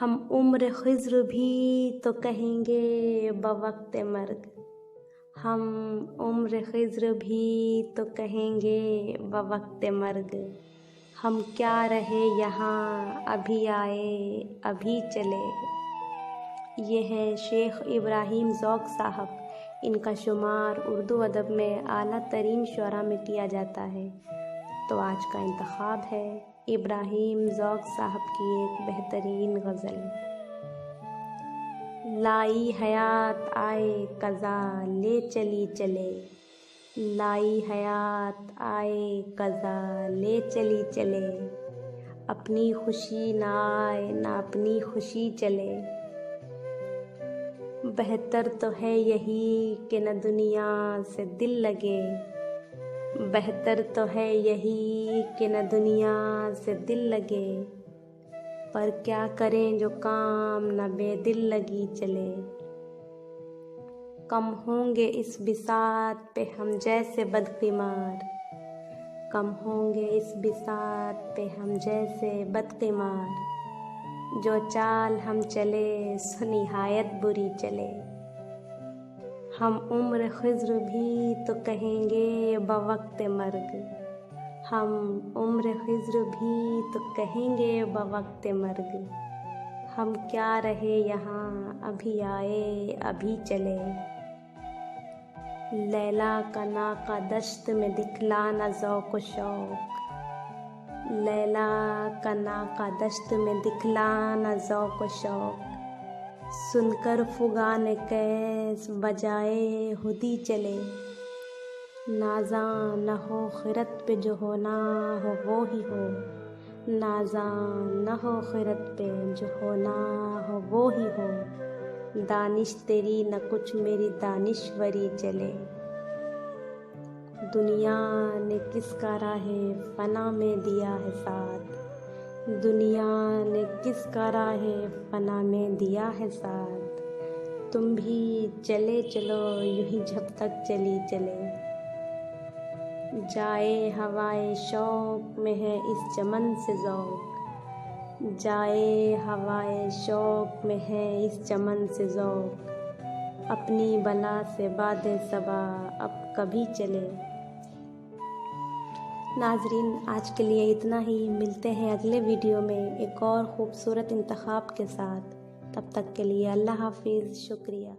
हम उम्र खिज़्र भी तो कहेंगे बवक्त मर्ग। हम उम्र खिज़्र भी तो कहेंगे बवक्त मर्ग। हम क्या रहे यहाँ, अभी आए अभी चले। ये हैं शेख इब्राहिम ज़ौक़ साहब। इनका शुमार उर्दू अदब में आला तरीन शुअरा में किया जाता है। तो आज का इंतखाब है इब्राहिम ज़ौक़ साहब की एक बेहतरीन गज़ल। लाई हयात आए कज़ा ले चली चले। लाई हयात आए कज़ा ले चली चले। अपनी खुशी ना आए ना अपनी खुशी चले। बेहतर तो है यही कि न दुनिया से दिल लगे। बेहतर तो है यही कि न दुनिया से दिल लगे। पर क्या करें जो काम न बेदिल लगी चले। कम होंगे इस बिसात पे हम जैसे बदकिमार। कम होंगे इस बिसात पे हम जैसे बदकिमार। जो चाल हम चले सो निहायत बुरी चले। हम उम्र खिज़्र भी तो कहेंगे बवक्त मर्ग। हम उम्र खिज़्र भी तो कहेंगे बवक्त मर्ग। हम क्या रहे यहाँ, अभी आए अभी चले। लैला का नाका दश्त में दिखलाना ज़ौक़ शौक़। लैला का नाका दश्त में दिखलाना ज़ौक़ शौक़। सुनकर फुगान कैस बजाए हुदी चले। नाज़ां न हो खिरत पे जो होना हो वो ही हो। नाज़ां न हो खिरत पे जो होना हो वो ही हो। दानिश तेरी न कुछ मेरी दानिश्वरी चले। दुनिया ने किसका राहे फना में दिया है साथ। दुनिया ने किसका राहे फना में दिया है साथ। तुम भी चले चलो यूं ही जब तक चली चले। जाए हवाए शौक़ में है इस चमन से ज़ौक़। जाए हवाए शौक़ में है इस चमन से ज़ौक़। अपनी बला से बादे सबा अब कभी चले। नाज़रीन, आज के लिए इतना ही। मिलते हैं अगले वीडियो में एक और ख़ूबसूरत इंतखाब के साथ। तब तक के लिए अल्लाह हाफ़िज़। शुक्रिया।